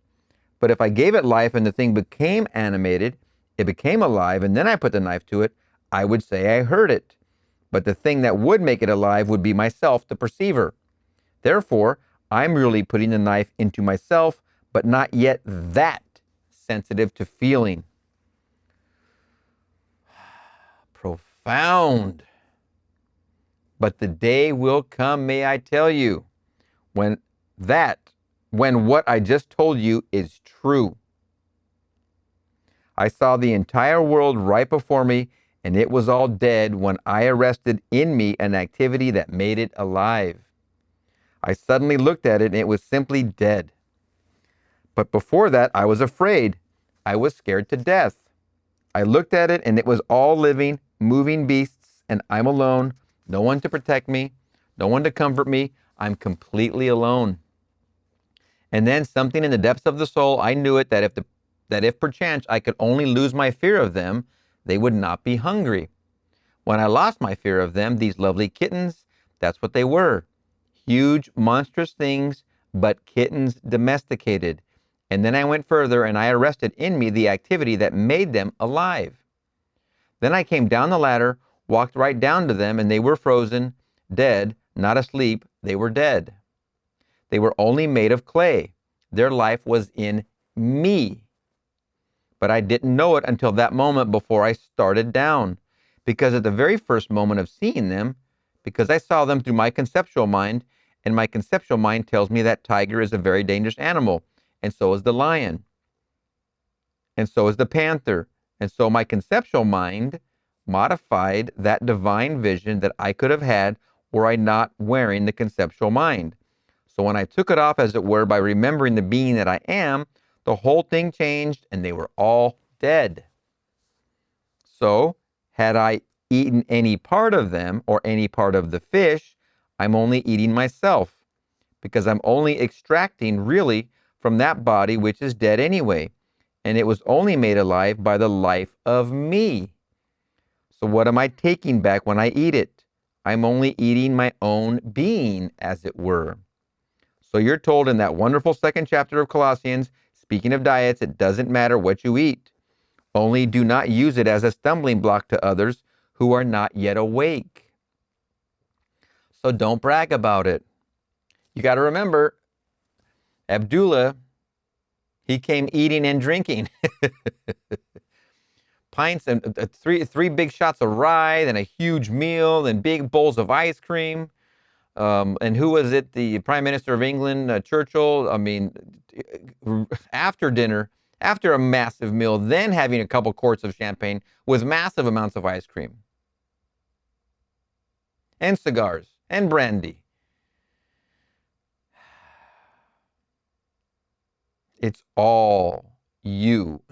A: But if I gave it life and the thing became animated, it became alive, and then I put the knife to it, I would say I hurt it. But the thing that would make it alive would be myself, the perceiver. Therefore, I'm really putting the knife into myself, but not yet that sensitive to feeling. Profound. But the day will come, may I tell you, when what I just told you is true. I saw the entire world right before me, and it was all dead when I arrested in me an activity that made it alive. I suddenly looked at it, and it was simply dead. But before that, I was afraid. I was scared to death. I looked at it, and it was all living, moving beasts, and I'm alone. No one to protect me, no one to comfort me. I'm completely alone. And then something in the depths of the soul, I knew it, that if perchance I could only lose my fear of them, they would not be hungry. When I lost my fear of them, these lovely kittens, that's what they were. Huge, monstrous things, but kittens domesticated. And then I went further and I arrested in me the activity that made them alive. Then I came down the ladder, walked right down to them, and they were frozen, dead, not asleep, they were dead. They were only made of clay. Their life was in me. But I didn't know it until that moment before I started down. Because at the very first moment of seeing them, because I saw them through my conceptual mind, and my conceptual mind tells me that tiger is a very dangerous animal, and so is the lion, and so is the panther. And so my conceptual mind modified that divine vision that I could have had were I not wearing the conceptual mind. So when I took it off, as it were, by remembering the being that I am, the whole thing changed and they were all dead. So had I eaten any part of them or any part of the fish, I'm only eating myself, because I'm only extracting really from that body which is dead anyway. And it was only made alive by the life of me. So what am I taking back when I eat it? I'm only eating my own being, as it were. So you're told in that wonderful second chapter of Colossians, speaking of diets, it doesn't matter what you eat. Only do not use it as a stumbling block to others who are not yet awake. So don't brag about it. You got to remember, Abdullah, he came eating and drinking. Pints and three big shots of rye, then a huge meal, then big bowls of ice cream. And who was it? The Prime Minister of England, Churchill. I mean, after dinner, after a massive meal, then having a couple quarts of champagne with massive amounts of ice cream. And cigars and brandy. It's all you.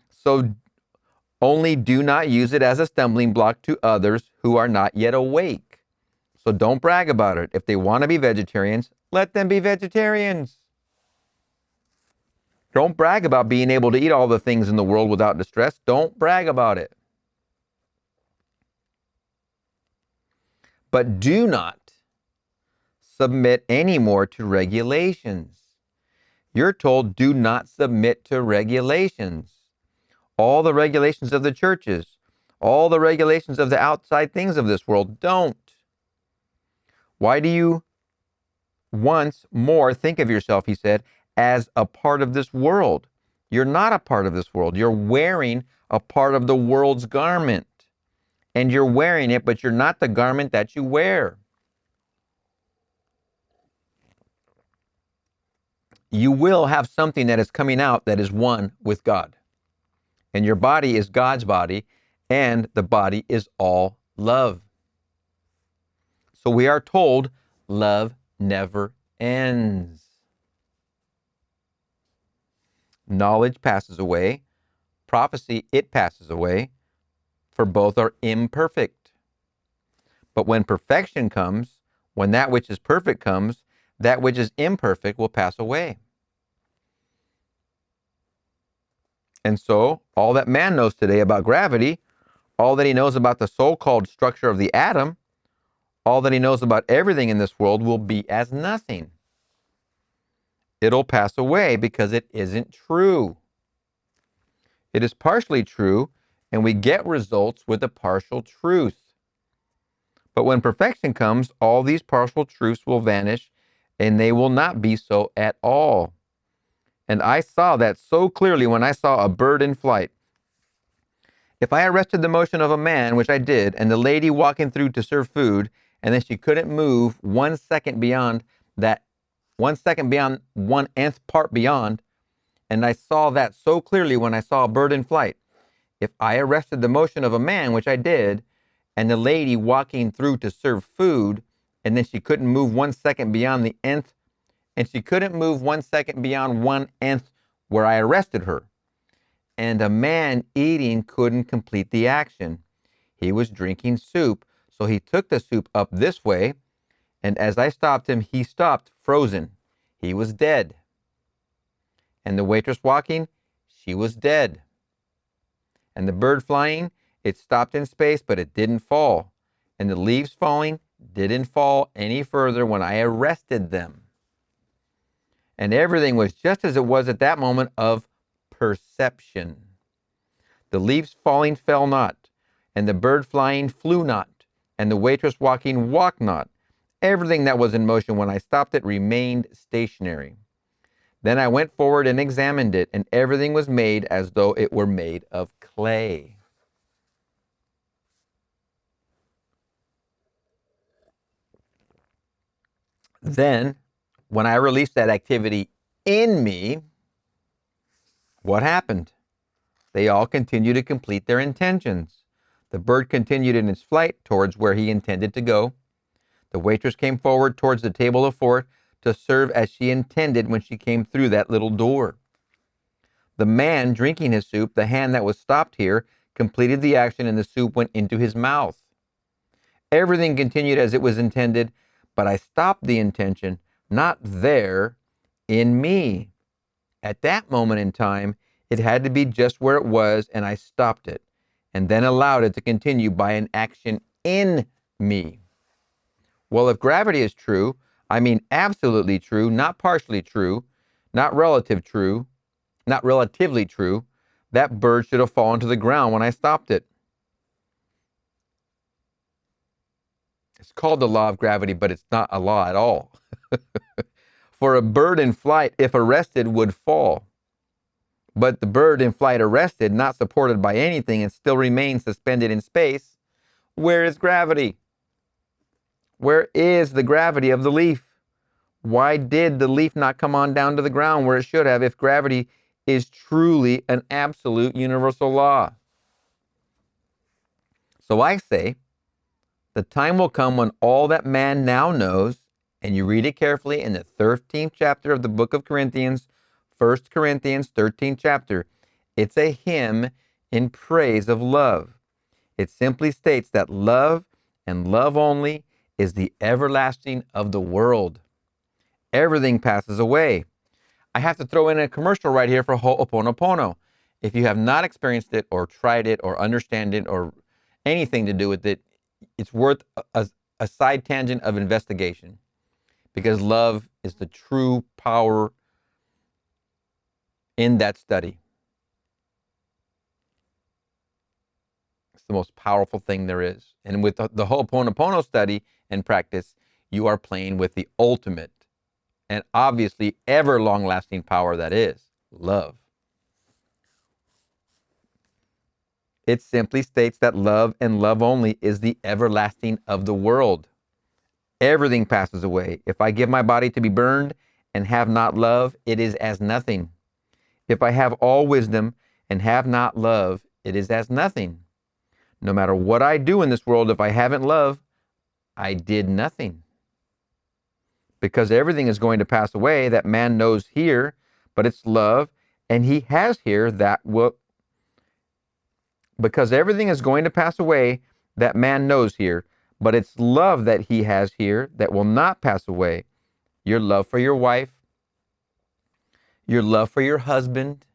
A: So only do not use it as a stumbling block to others who are not yet awake. So don't brag about it. If they want to be vegetarians, let them be vegetarians. Don't brag about being able to eat all the things in the world without distress. Don't brag about it. But do not submit anymore to regulations. You're told do not submit to regulations. All the regulations of the churches, all the regulations of the outside things of this world, don't. Why do you once more, think of yourself, he said, as a part of this world. You're not a part of this world. You're wearing a part of the world's garment. And you're wearing it, but you're not the garment that you wear. You will have something that is coming out that is one with God. And your body is God's body, and the body is all love. So we are told love never ends. Knowledge passes away. Prophecy, it passes away. For both are imperfect. But when perfection comes, when that which is perfect comes, that which is imperfect will pass away. And so, all that man knows today about gravity, all that he knows about the so-called structure of the atom, all that he knows about everything in this world will be as nothing. It'll pass away because it isn't true. It is partially true, and we get results with a partial truth. But when perfection comes, all these partial truths will vanish, and they will not be so at all. And I saw that so clearly when I saw a bird in flight. If I arrested the motion of a man, which I did, and the lady walking through to serve food, and then she couldn't move 1 second beyond that, 1 second beyond 1/nth part beyond, and I saw that so clearly when I saw a bird in flight. If I arrested the motion of a man, which I did, and the lady walking through to serve food, and then she couldn't move 1 second beyond the nth, and she couldn't move 1 second beyond 1/nth where I arrested her. And a man eating couldn't complete the action. He was drinking soup, so he took the soup up this way, and as I stopped him, he stopped, frozen. He was dead. And the waitress walking, she was dead. And the bird flying, it stopped in space, but it didn't fall. And the leaves falling didn't fall any further when I arrested them. And everything was just as it was at that moment of perception. The leaves falling fell not, and the bird flying flew not, and the waitress walking walked not. Everything that was in motion when I stopped it remained stationary. Then I went forward and examined it, and everything was made as though it were made of clay. Then, when I released that activity in me, what happened? They all continued to complete their intentions. The bird continued in its flight towards where he intended to go. The waitress came forward towards the table of four to serve as she intended when she came through that little door. The man drinking his soup, the hand that was stopped here, completed the action and the soup went into his mouth. Everything continued as it was intended, but I stopped the intention, not there, in me. At that moment in time, it had to be just where it was, and I stopped it, and then allowed it to continue by an action in me. Well, if gravity is true, I mean absolutely true, not partially true, not relatively true, that bird should have fallen to the ground when I stopped it. It's called the law of gravity, but it's not a law at all. For a bird in flight, if arrested, would fall. But the bird in flight arrested, not supported by anything, and still remains suspended in space. Where is gravity? Where is the gravity of the leaf? Why did the leaf not come on down to the ground where it should have if gravity is truly an absolute universal law? So I say, the time will come when all that man now knows, and you read it carefully in the 13th chapter of the book of Corinthians, 1 Corinthians 13th chapter. It's a hymn in praise of love. It simply states that love and love only is the everlasting of the world. Everything passes away. I have to throw in a commercial right here for Ho'oponopono. If you have not experienced it or tried it or understand it or anything to do with it, it's worth a side tangent of investigation, because love is the true power in that study. It's the most powerful thing there is. And with the Ho'oponopono study and practice, you are playing with the ultimate and obviously ever long-lasting power that is love. It simply states that love and love only is the everlasting of the world. Everything passes away. If I give my body to be burned and have not love, it is as nothing. If I have all wisdom and have not love, it is as nothing. No matter what I do in this world, if I haven't love, I did nothing. Because everything is going to pass away that man knows here, but it's love, and he has here that will. Because everything is going to pass away that man knows here, but it's love that he has here that will not pass away. Your love for your wife, your love for your husband,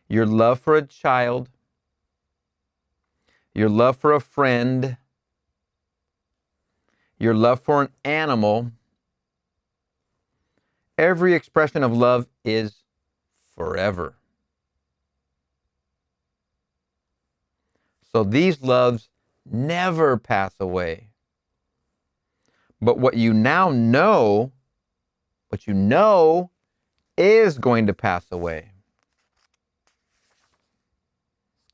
A: your love for a child, your love for a friend, your love for an animal. Every expression of love is forever. So these loves never pass away. But what you know is going to pass away.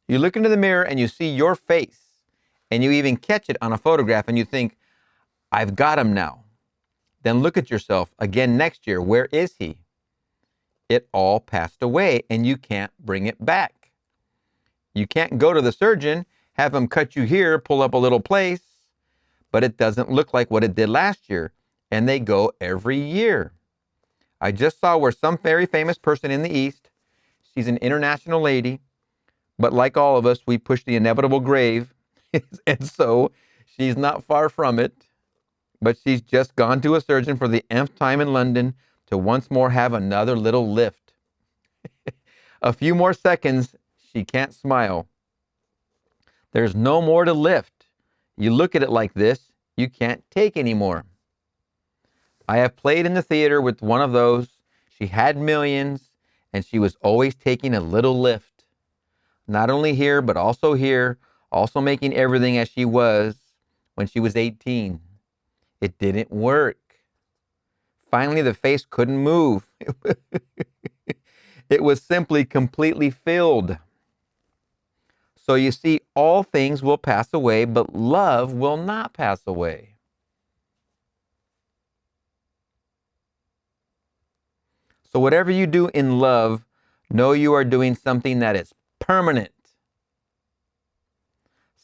A: You look into the mirror and you see your face, and you even catch it on a photograph and you think, I've got him now. Then look at yourself again next year. Where is he? It all passed away and you can't bring it back. You can't go to the surgeon, have him cut you here, pull up a little place, but it doesn't look like what it did last year. And they go every year. I just saw where some very famous person in the East, she's an international lady, but like all of us, we push the inevitable grave. And so she's not far from it, but she's just gone to a surgeon for the nth time in London to once more have another little lift. A few more seconds, she can't smile. There's no more to lift. You look at it like this, you can't take anymore. I have played in the theater with one of those. She had millions, and she was always taking a little lift. Not only here, but also here, also making everything as she was when she was 18. It didn't work. Finally, the face couldn't move. It was simply completely filled. So you see, all things will pass away, but love will not pass away. So whatever you do in love, know you are doing something that is permanent.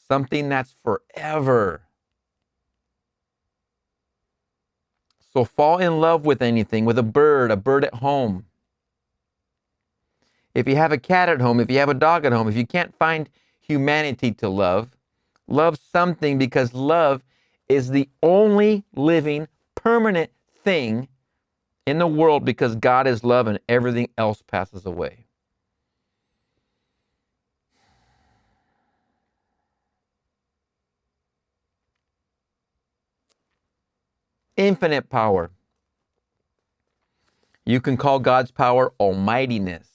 A: Something that's forever. So fall in love with anything, with a bird at home. If you have a cat at home, if you have a dog at home, if you can't find humanity to love, love something, because love is the only living, permanent thing in the world, because God is love and everything else passes away. Infinite power. You can call God's power almightiness,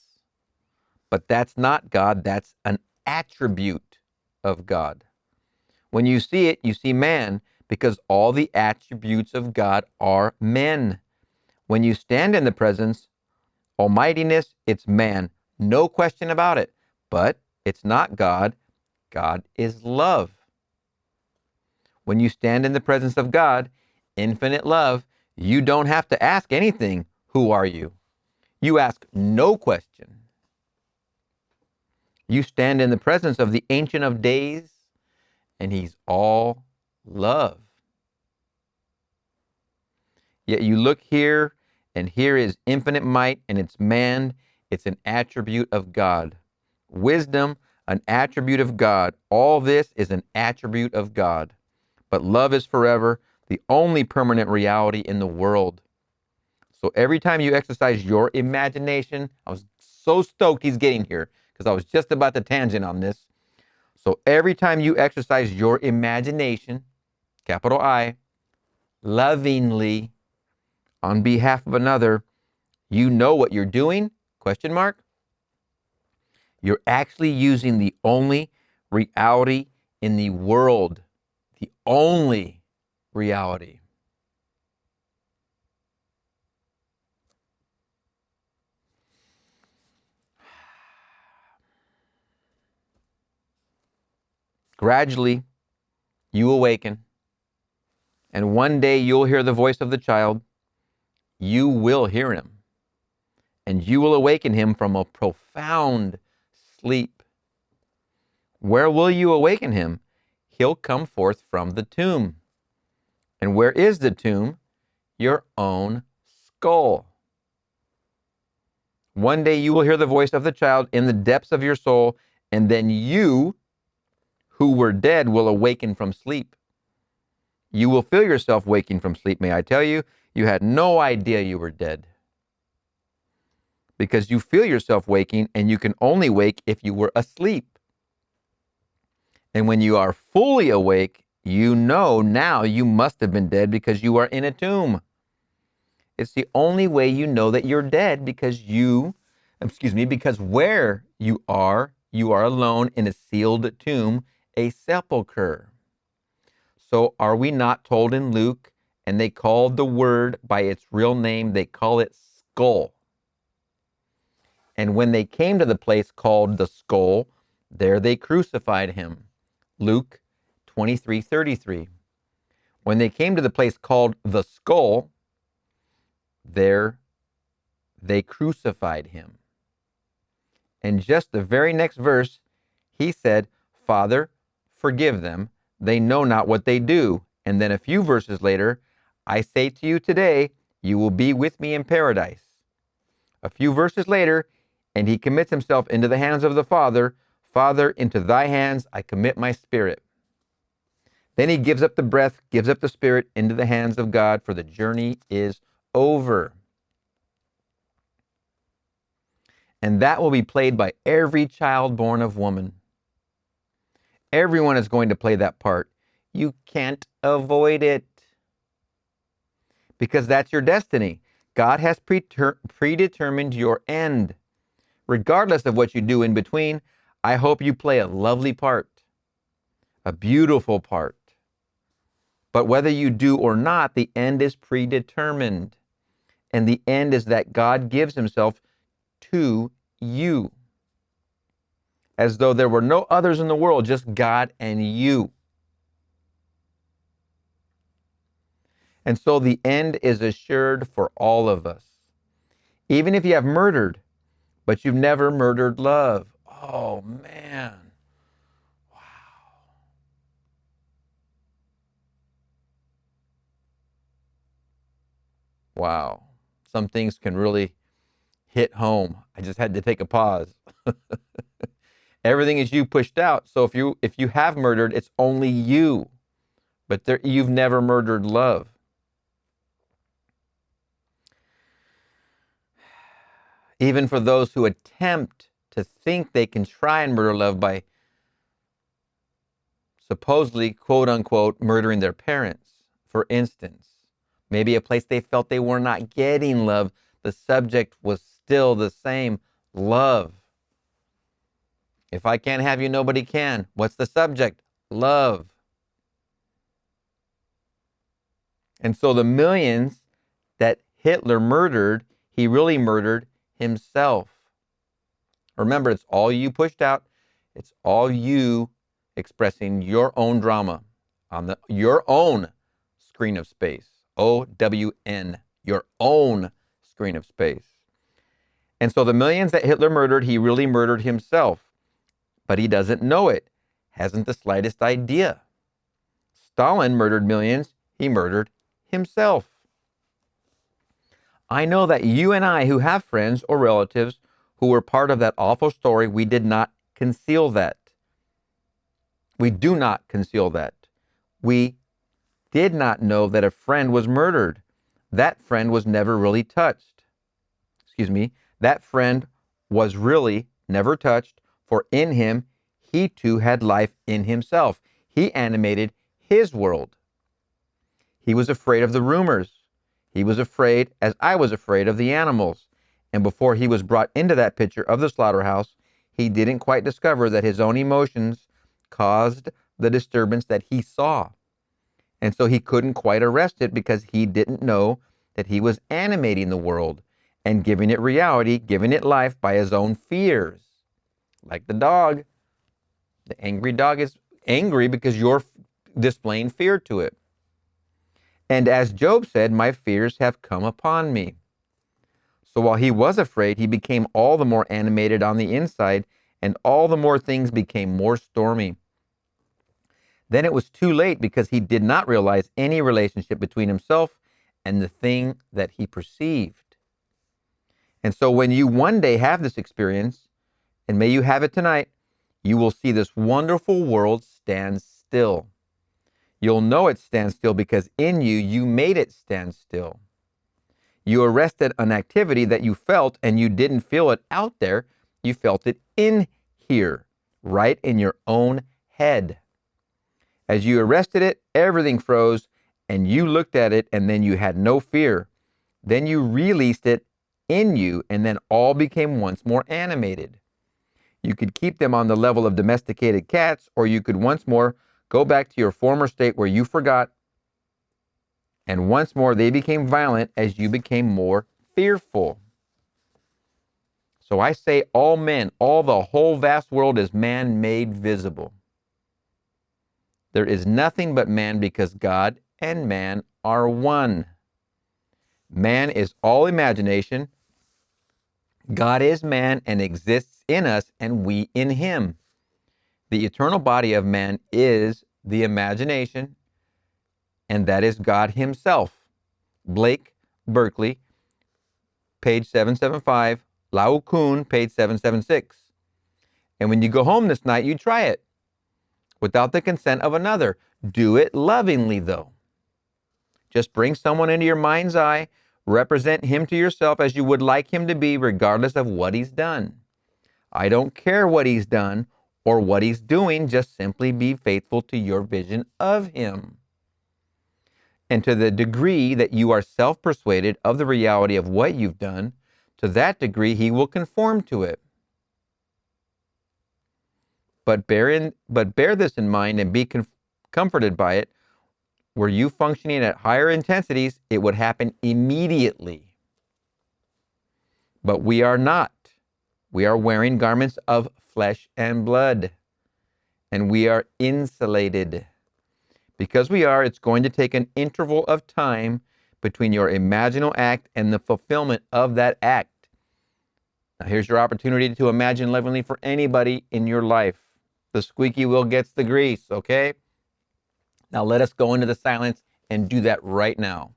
A: but that's not God. That's an attribute of God. When you see it, you see man, because all the attributes of God are men. When you stand in the presence, almightiness, it's man. No question about it. But it's not God. God is love. When you stand in the presence of God, infinite love, you don't have to ask anything. Who are you? You ask no question. You stand in the presence of the Ancient of Days, and he's all love. Yet you look here, and here is infinite might, and it's man. It's an attribute of God. Wisdom, an attribute of God. All this is an attribute of God. But love is forever, the only permanent reality in the world. So every time you exercise your imagination, I was so stoked he's getting here, because I was just about to tangent on this. So every time you exercise your imagination, capital I, lovingly, on behalf of another, you know what you're doing? Question mark. You're actually using the only reality in the world. The only reality. Gradually, you awaken, and one day you'll hear the voice of the child. You will hear him, and you will awaken him from a profound sleep. Where will you awaken him? He'll come forth from the tomb. And where is the tomb? Your own skull. One day you will hear the voice of the child in the depths of your soul, and then you, who were dead, will awaken from sleep. You will feel yourself waking from sleep. May I tell you, you had no idea you were dead. Because you feel yourself waking, and you can only wake if you were asleep. And when you are fully awake, you know now you must have been dead because you are in a tomb. It's the only way you know that you're dead because because where you are alone in a sealed tomb, a sepulcher. So are we not told in Luke, and they called the word by its real name, they call it skull. And when they came to the place called the skull, there they crucified him. Luke 23:33. When they came to the place called the skull, there they crucified him. And just the very next verse, he said, Father, forgive them. They know not what they do. And then a few verses later, I say to you today, you will be with me in paradise. A few verses later, and he commits himself into the hands of the Father. Father, into thy hands I commit my spirit. Then he gives up the breath, gives up the spirit into the hands of God, for the journey is over. And that will be played by every child born of woman. Everyone is going to play that part. You can't avoid it. Because that's your destiny. God has predetermined your end. Regardless of what you do in between, I hope you play a lovely part. A beautiful part. But whether you do or not, the end is predetermined. And the end is that God gives himself to you. As though there were no others in the world, just God and you. And so the end is assured for all of us. Even if you have murdered, but you've never murdered love. Oh, man. Wow. Some things can really hit home. I just had to take a pause. Everything is you pushed out. So if you have murdered, it's only you. But you've never murdered love. Even for those who attempt to think they can try and murder love by supposedly, quote unquote, murdering their parents, for instance. Maybe a place they felt they were not getting love. The subject was still the same, love. If I can't have you, nobody can. What's the subject? Love. And so the millions that Hitler murdered, he really murdered himself. Remember, it's all you pushed out. It's all you expressing your own drama on your own screen of space. O-W-N, your own screen of space. And so the millions that Hitler murdered, he really murdered himself. But he doesn't know it, hasn't the slightest idea. Stalin murdered millions, he murdered himself. I know that you and I, who have friends or relatives who were part of that awful story, we did not conceal that. We do not conceal that. We did not know that a friend was murdered. That friend was never really touched. That friend was really never touched, for in him, he too had life in himself. He animated his world. He was afraid of the rumors. He was afraid, as I was afraid, of the animals. And before he was brought into that picture of the slaughterhouse, he didn't quite discover that his own emotions caused the disturbance that he saw. And so he couldn't quite arrest it because he didn't know that he was animating the world and giving it reality, giving it life by his own fears. Like the dog. The angry dog is angry because you're displaying fear to it. And as Job said, my fears have come upon me. So while he was afraid, he became all the more animated on the inside, and all the more things became more stormy. Then it was too late because he did not realize any relationship between himself and the thing that he perceived. And so when you one day have this experience, and may you have it tonight, you will see this wonderful world stand still. You'll know it stands still because in you, you made it stand still. You arrested an activity that you felt, and you didn't feel it out there. You felt it in here, right in your own head. As you arrested it, everything froze, and you looked at it, and then you had no fear. Then you released it in you, and then all became once more animated. You could keep them on the level of domesticated cats, or you could once more go back to your former state where you forgot, and once more they became violent as you became more fearful. So I say all men, all the whole vast world is man made visible. There is nothing but man because God and man are one. Man is all imagination. God is man and exists in us, and we in him. The eternal body of man is the imagination, and that is God himself. Blake, Berkeley, page 775. Lau Kun, page 776. And when you go home this night, you try it without the consent of another. Do it lovingly, though. Just bring someone into your mind's eye, represent him to yourself as you would like him to be, regardless of what he's done. I don't care what he's done or what he's doing, just simply be faithful to your vision of him. And to the degree that you are self-persuaded of the reality of what you've done, to that degree he will conform to it. But bear this in mind and be comforted by it. Were you functioning at higher intensities, it would happen immediately. But we are not. We are wearing garments of flesh and blood, and we are insulated. Because we are, it's going to take an interval of time between your imaginal act and the fulfillment of that act. Now here's your opportunity to imagine lovingly for anybody in your life. The squeaky wheel gets the grease, okay? Now let us go into the silence and do that right now.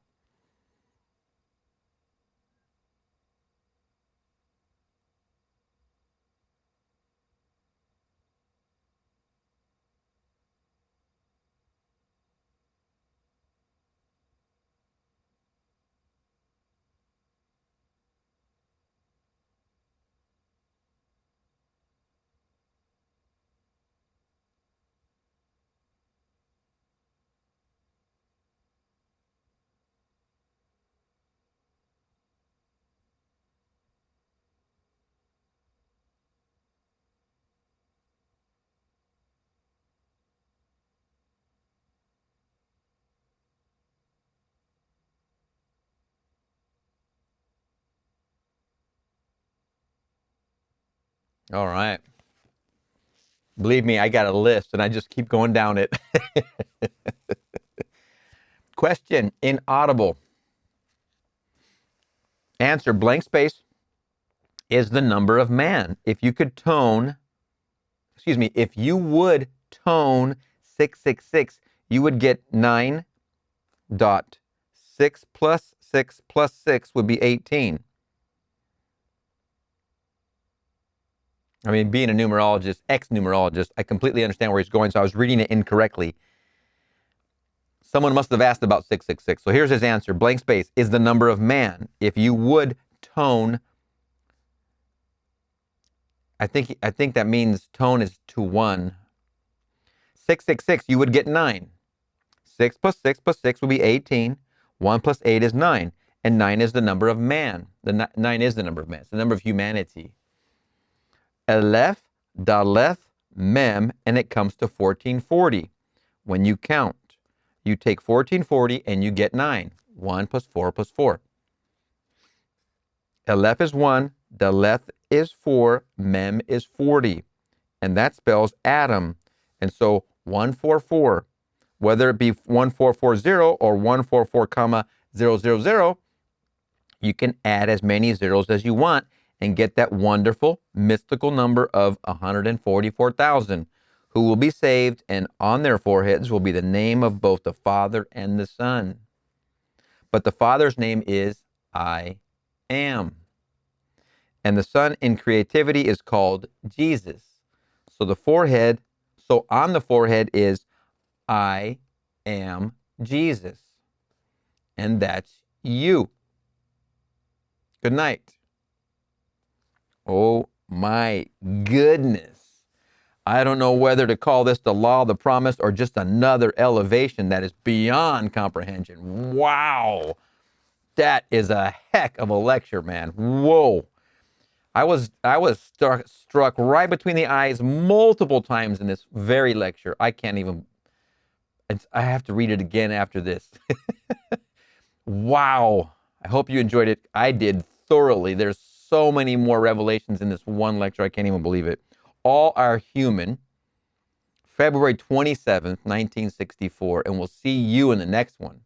A: All right. Believe me, I got a list and I just keep going down it. Question, inaudible. Answer, blank space is the number of man. If you would tone 666, you would get 9 dot 6 plus 6 plus 6 would be 18. I mean, being a numerologist, ex-numerologist, I completely understand where he's going, so I was reading it incorrectly. Someone must have asked about 666. So here's his answer. Blank space is the number of man. If you would tone, I think that means tone is to 1. 666, you would get 9. 6 plus 6 plus 6 would be 18. 1 plus 8 is 9. And 9 is the number of man. 9 is the number of man. It's the number of humanity. Aleph, Daleth, Mem, and it comes to 1440. When you count, you take 1440 and you get 9. 1 plus 4 plus 4. Aleph is 1, Daleth is 4, Mem is 40. And that spells Adam. And so 144. Whether it be 1440 or 144, comma 000, you can add as many zeros as you want and get that wonderful mystical number of 144,000, who will be saved, and on their foreheads will be the name of both the Father and the Son. But the Father's name is I Am. And the Son in creativity is called Jesus. So on the forehead is I am Jesus. And that's you. Good night. Oh my goodness. I don't know whether to call this the law of the promise or just another elevation that is beyond comprehension. Wow. That is a heck of a lecture, man. Whoa. I was struck right between the eyes multiple times in this very lecture. I can't even, I have to read it again after this. Wow. I hope you enjoyed it. I did thoroughly. There's so many more revelations in this one lecture. I can't even believe it. All are human. February 27th, 1964. And we'll see you in the next one.